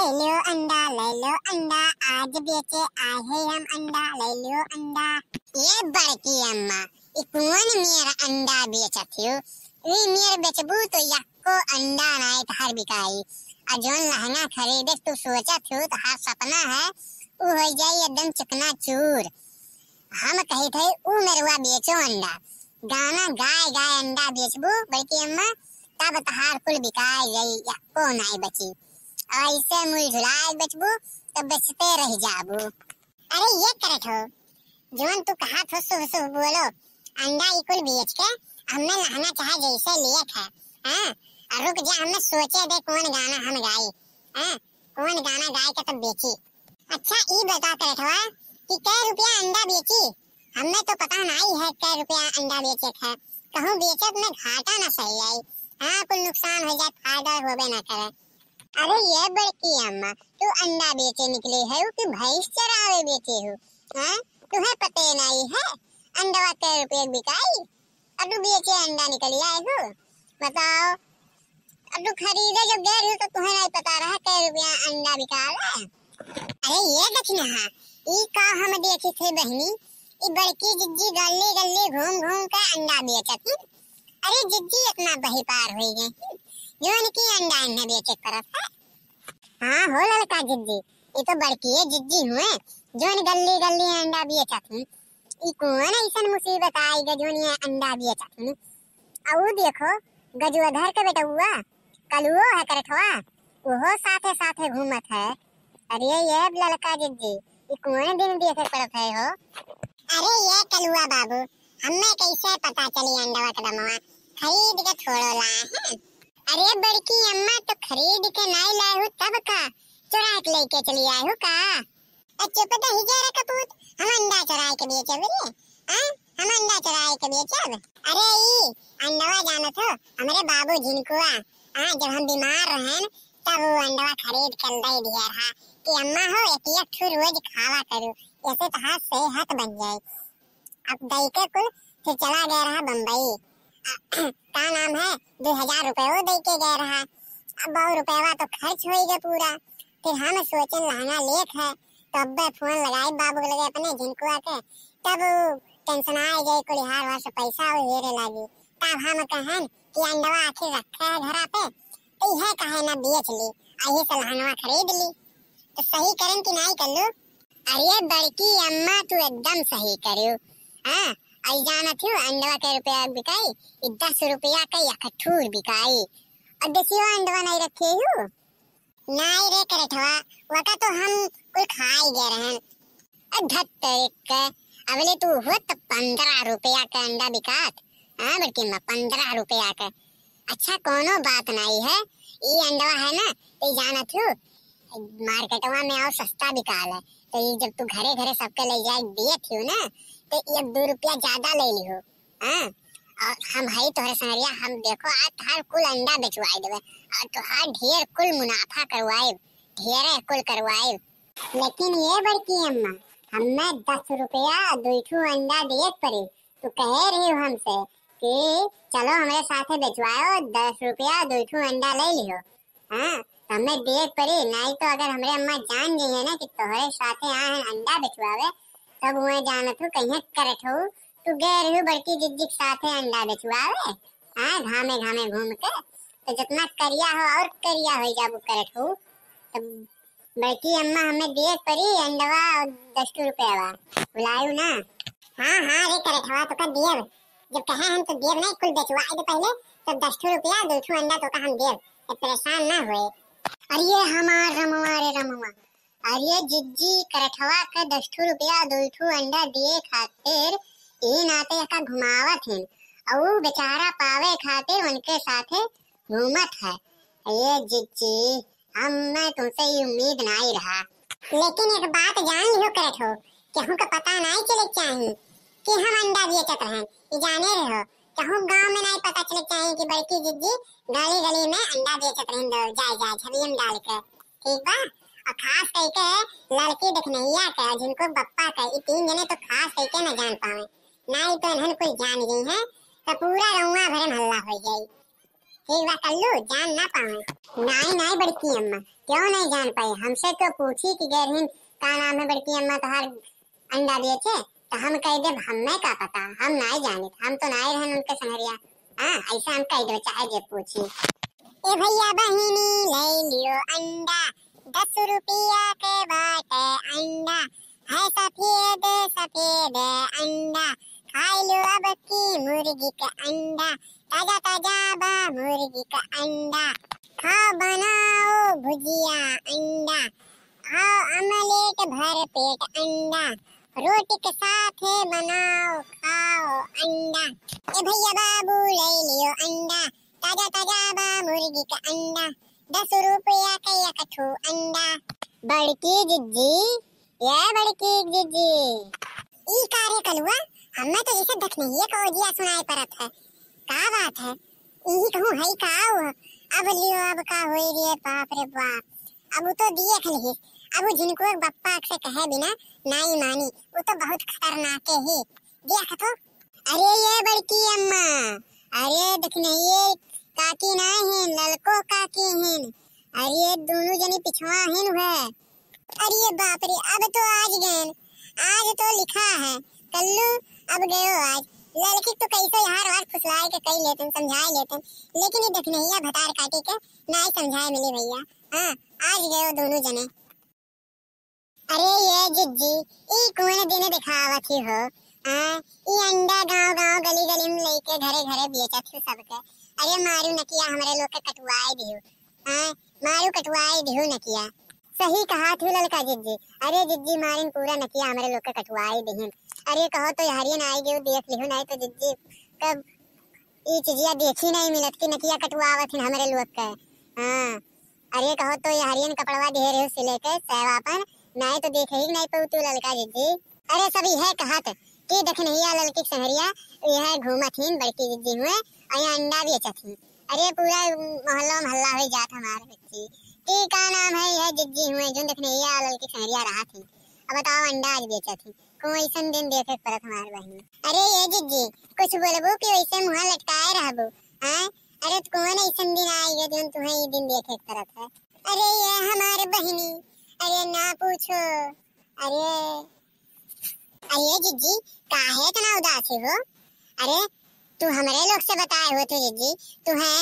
ले लो अंडा, आज बेचे आए हैं हम अंडा, ले लो अंडा। ये बड़की अम्मा कौन मेरा अंडा बेचत हो? मेरे बेचबू तो यक्को अंडा नाय हर बिकाई। जोन लहंगा खरीदे तू सोचत हो तो हर सपना है वो हो जाए एकदम चिकना चूर। हम कही थे वो मेरुआ बेचो अंडा, गाना गाय गाय अंडा बेचबू बड़की अम्मा, तब तहार कुल बिकाई गई यक्को नाय बची। ऐसे मुल झुलाए बेचबू तो बेचते रह जाबू। अरे ये करत हो जोन तू कहा थो सुह बोलो अंडा इकुल बेच के हमने लहंगा चाहे जैसे लिए थे। हां रुक जा, हमने सोचे दे कौन गाना हम गाई। कौन गाना गाय के तब बेची। अच्छा ई बता करत हो कि कै रुपया अंडा बेची? हमें तो पता नहीं है कै रुपया अंडा बेचे थे। कहूं बेचत में घाटा ना सही आई। कुल नुकसान हो जाए फायदा होबे ना करे। अरे ये बड़की अम्मा तू अंडा बेचे निकली है कि भैंस चरावे बेचे हो? तुम्हें पता नहीं है अंडा कै रुपये बिकाई? अब तू बेचे अंडा निकली आए हो? बताओ, अब तू खरीदे जब गए हो तो तुम्हें नहीं पता रहा कै रुपया अंडा बिका रहा? अरे ये देखना ई का हम देखी थे बहनी, ई बड़की जिज्जी गली गली घूम घूम के अंडा बेचती। अरे जिज्जी इतना बही पार हो गई जोन की अंडा न बेचे करत है। हाँ हो लड़का जिज्जी, ये तो बड़की है जिज्जी हुए जोन गली गली अंडा बेचत हूँ। ई कौन ऐसन मुसीबत आई ग जोन ये अंडा बेचत हूँ? औ देखो गजुअधर के बेटा हुआ कलुओ है करठवा, वो साथे साथे घूमत है। अरे ये लड़का जिज्जी ई कौन दिन देखे पड़त है हो? अरे ये कलुआ बाबू हमें कैसे पता चली अंडवा का दमवा, खरीद के छोड़ो लाए हैं। अरे बड़की अम्मा तो खरीद के नहीं लाए हो तब का चुरा के लेके चली आए हो का? चुप तो ही जा रे कपूत, हम अंडा चुरा के बेचे बोले? हम अंडा चुरा के बेचे? अरे ई अंडवा जानो तो हमारे बाबू जिनकुआ जब हम बीमार रहे तब वो अंडवा खरीद कर दे दिया रहा कि अम्मा हो एक ठू रोज खावा करो, ऐसे तो हाथ सेहत बन जाए। अब दई के कुल फिर चला गया रहा बम्बई। का नाम है 2000 रुपए वो दे के गए रहा। अब 100 रुपया तो खर्च हो गया पूरा। फिर हम सोचे लहंगा लेख है तो अब फोन लगाई बाबू लगे अपने जिनको आके, तब टेंशन आ गई कुल हार वार से पैसा हेरे लगी। तब हम कहन कि अंडवा आखिर रखा है घर पे तो यह कहे ना बेच ली, आई से लहंगा खरीद ली तो सही करन कि नहीं कर लो? अरे बड़की अम्मा तू एकदम सही करियो। आई जाना थी अंडवा के रुपया बिकाई 10 रुपया का इकट्ठूर बिकाई और देसियो अंडवा नहीं रखे हो नहीं रे करठवा वका तो हम कुल खाई गए रहन। अधत्तर के अबले तू हो तो 15 रुपया का अंडा बिकात। बल्कि 15 रुपया का। अच्छा कोनो बात नहीं है, ये अंडवा है ना तो जाना थी मार्केटवा में और सस्ता बिकाल है तो ये जब तू घरे घरे सबके ले जाए दिए थी ना तो 1-2 रुपया ज्यादा ले लियो। और हम है तोहरे संगरिया, हम देखो आज हर कुल अंडा बेचवाई देवे और तोहार ढेर कुल मुनाफा करवाए, ढेर कुल करवाए। लेकिन ये बड़की अम्मा हमें 10 रुपया 2 ठू अंडा दिए पड़े, तो कह रही हो हमसे कि चलो हमारे साथे बेचवाओ 10 रुपया 2 ठू अंडा ले लियो। हमें देख पड़ी नहीं तो अगर हमारे अम्मा जान गई है ना कि तोहरे साथे आए अंडा बेचवावे तब वह जाना तू कहीं करत हो तू गए रही बड़की जिज्जी के साथे अंडा बेचवावे। घामे घामे घूम के तो जितना करिया हो और करिया हो जाबू करत हो। तब बड़की अम्मा हमें देख पड़ी अंडवा 10 रुपया बुलायू ना। हाँ रे करत हवा तो का देव, जब कहे हम तो देव नहीं कुल बेचवाए दे पहले तो 10 रुपया 2 ठू अंडा तो का हम देव, परेशान ना हुए। अरे हमार रमवा रे रमवा, अरे जिज्जी करठवा का 10 रुपया 2 ठू अंडा दिए खातिर ई नाते का घुमावत है और बेचारा पावे खातिर उनके साथे घूमत है। ये जिज्जी हमें तुमसे ये उम्मीद नहीं रहा। लेकिन एक बात जान लियो करत हो कि हमको पता नहीं चले चाहिए कि हम अंडा बेचत हैं, ये जाने रहो कहूँ गांव में नहीं पता चले चाहिए कि बड़की जिज्जी गली गली में अंडा बेचत रहें जाए छवियम डाल के, ठीक बा? और खास करके लड़की दिखनैया का जिनको बप्पा का ये 3 जने तो खास करके न जान पावे, नहीं तो इन्हन कोई जान गई है तो पूरा रउआ भरे हल्ला हो जाए। ठीक बा कल्लू जान ना पावे। नहीं बड़की अम्मा क्यों नहीं जान पाई? हमसे तो पूछी कि गैरहिन का नाम है बड़की अम्मा तोहार अंडा बेचे, तो हम कह दे हमें का पता, हम नहीं जाने, हम तो नहीं रहन उनके संगरिया। हाँ ऐसा हम कह दे चाहे जे पूछी। ए भैया बहिनी ले लियो अंडा, 10 रुपया के बाटे अंडा, है सफेद सफेद अंडा, खाई लो अब की मुर्गी का अंडा, ताजा ताजा बा मुर्गी का अंडा, खाओ बनाओ भुजिया अंडा, खाओ अमलेट भर पेट अंडा, रोटी के साथ बनाओ खाओ अंडा। ए भैया बाबू ले लियो अंडा, ताजा ताजा बा मुर्गी का अंडा, 10 रुपया का एक ठो अंडा। बड़की जिज्जी, ये बड़की जिज्जी, ई कार्य कलुआ हमें तो जैसे देख नहीं है कोजिया सुनाई परत है। का बात है? ई कहूँ है का हुआ? अब लियो अब का होई रे बाप रे बाप। अब तो दिए खली, अब जिनको बप्पा से कहे बिना नहीं मानी, वो तो बहुत खतरनाक ही। देख तो, अरे ये बड़की अम्मा, अरे देख नहीं ये काकी ना है, ललको काकी हैं, अरे दोनों जनी पिछवा हैं है। अरे बाप रे, अब तो आज गए, आज तो लिखा है कल्लू अब गयो आज। लड़की तो कैसे हार हार फुसलाए के कई लेते समझाए लेते, लेकिन ये देख नहीं भतार काटी के ना ही समझाए मिली भैया। हाँ आज गयो दोनों जने। अरे ये जिज्जी ई कौन दिन दिखावत ही हो? हाँ ई अंडा गांव गांव गली गली में लेके घरे घरे बेचत हो सबके। अरे मारू नकिया हमारे लोग के कटवाए दियो। हाँ मारू कटवाए दियो नकिया। सही कहा थी लड़का जिज्जी। अरे जिज्जी मारिन पूरा नकिया हमारे लोग के कटवाए दिहिन। अरे कहो तो हरियन आई गयो देख लिहो, नहीं तो जिज्जी कब ई चीजिया देखी नहीं मिलत कि नकिया कटवावत हैं हमारे लोग के। हाँ अरे कहो तो ये हरियन कपड़वा दे रहे हो सिले के सेवापन, नहीं तो देखे ही नहीं पाऊ तू लड़का जिज्जी। अरे सब यह कहत कि देख नहीं लड़की संगरिया यह घूमत हिन बड़की जिज्जी हुए और यहाँ अंडा बेचत हिन। अरे पूरा मोहल्ला महल्ला हो जात हमारे बच्ची की का नाम है यह जिज्जी हुए जो देख नहीं लड़की संगरिया रहा थी। अब बताओ अंडा आज बेचत थी, कोई ऐसन दिन देखे परत हमारे बहन। अरे ये जिज्जी कुछ बोलबो कि वैसे मुँह लटकाए रहबो? हाँ अरे तो कौन ऐसन दिन आएगा जो तुम्हें ये दिन देखे परत है? अरे ये हमारे बहनी, अरे ना पूछो। अरे जिज्जी काहे इतना उदास हो? अरे तू हमारे लोग से बताए हो तो जिज्जी तुम्हें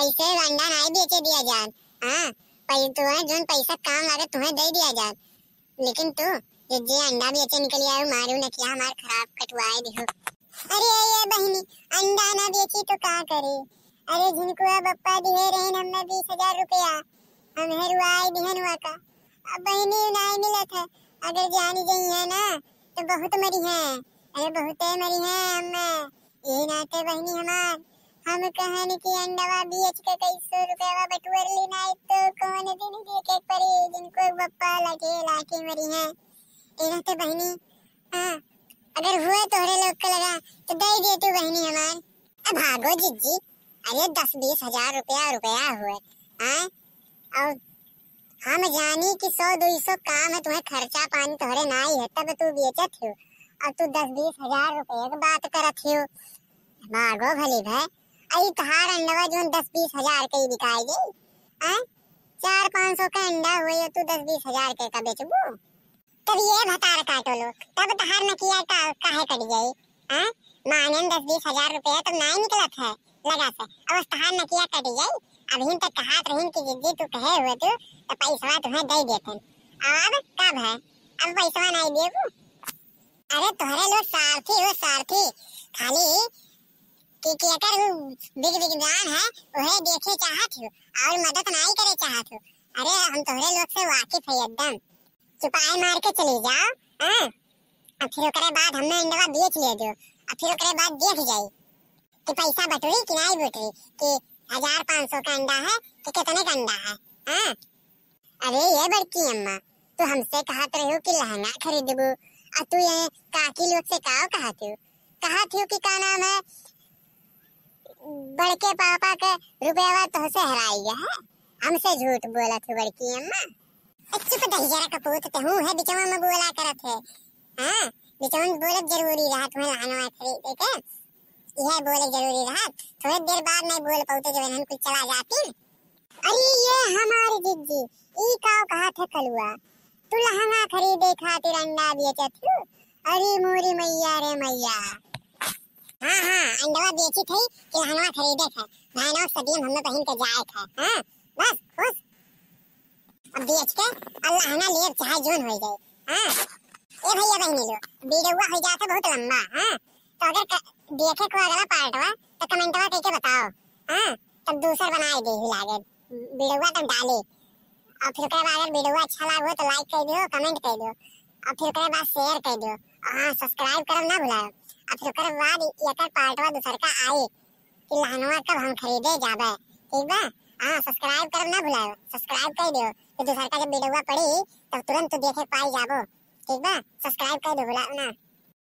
ऐसे अंडा नहीं बेचे दिया जात। हाँ तुम्हें जो पैसा काम लगे तुम्हें दे दिया जात, लेकिन तू जिज्जी अंडा बेचे निकल आयो मारू न किया हमार खराब कटवाए दिहो। अरे ये बहनी अंडा ना बेची तो क्या करे? अरे जिनको बप्पा दिए रहे हमें 20,000 रुपया हम हरवाए दिहन हुआ का, अब बहनी नहीं मिलत है। अगर जानी गई है ना तो बहुत मरी है, अरे बहुत मरी है हमें। यही नाते बहनी हमार हम कहन कि अंडा बेच के 200 रुपया बटुअर लेना तो कौन दिन देखे पड़ी जिनको बप्पा लगे लाके मरी है। तो बहनी हाँ अगर हुए तोहरे लोग को लगा तो दे दे तू बहनी हमार। अब भागो जिज्जी, अरे 10-20 हजार रुपया हुए। हाँ और हम जानी कि 100-200 काम है, तुम्हें खर्चा पानी तोहरे ना ही है तब तू बेचत हो, और तू 10-20 हजार रुपये की बात करत हो। भागो भली भाई, आई तहार अंडा जो 10-20 हजार के बिकाई गई। 400-500 का अंडा हुए तू 10-20 हजार के का बेचबू? तब ये भतार काटो लो तब तहार नकिया काहे कट गई? मानन 10-20 हजार रुपया तब नहीं निकलत है लगा से, अब तहार नकिया कट गई। अभी तक कहात रहीन कि जिज्जी तू कहे हुए तू तो पैसा तुम्हें दे देते, अब कब है? अब पैसा नहीं देबू? अरे तोहरे लोग सारथी हो सारथी, खाली कि अगर बिग विज्ञान है वह देखे चाहत हो और मदद नहीं करे चाहत हो। अरे हम तोहरे लोग से वाकिफ है एकदम। चुपाई मार के चली जाओ। अब फिर ओकरे बाद हमने अंडा बेच ले दो, अब फिर ओकरे बाद देख जाई कि पैसा बटोरी कि नहीं बटोरी, कि 1500 का अंडा है कि कितने का अंडा है। अरे ये बड़की अम्मा तू हमसे कहत रही हो कि लहंगा खरीदबू, और तू ये काकी लोग से कहत हो कि का नाम है बड़के पापा के रुपया तो से हराई गया है, हमसे झूठ बोला थी बड़की अम्मा। चुप रही जरा कपूत ते हूँ है बिचवा में बोला करत है। हाँ बिचवा में बोले जरूरी रहा तुम्हें लहंगा खरीदे के, यह बोले जरूरी रहा, थोड़ी देर बाद नहीं बोल पाते जब इन्हन कुछ चला जाती। अरे ये हमारी जिज्जी ई काव कहा थे कलुआ तू लहंगा खरीदे खातिर अंडा बेचत हो। अरे मोरी मैया रे मैया। हाँ हाँ अंडवा बेची थी कि लहंगा खरीदे थे भाईना सदियम हमने पहन के जाए थे। हाँ बस खुश अब बेच के अल्लाह ना ले चाहे जोन हो जाए। हाँ ए भैया बहनी लो वीडियो हो जाता बहुत लंबा। हाँ तो अगर देखे को अगला पार्टवा तो कमेंटवा करके बताओ। हाँ तब दूसरा बनाए दे ही लागे वीडियो तब डाले और फिर उसके बाद अगर वीडियो अच्छा लगा तो लाइक कर दियो कमेंट कर दियो और फिर उसके बाद शेयर कर दियो। हाँ सब्सक्राइब करना ना भुलाओ और फिर उसके बाद एक पार्टवा दूसर का आए कि लहंगा कब हम खरीदे जाबे ठीक बा। हाँ सब्सक्राइब करना ना भुलाओ सब्सक्राइब कर दियो तो दूसर का जब वीडियो पड़ी तब तुरंत देखे पाई जाबो ठीक बा। सब्सक्राइब कर दो भुलाओ ना।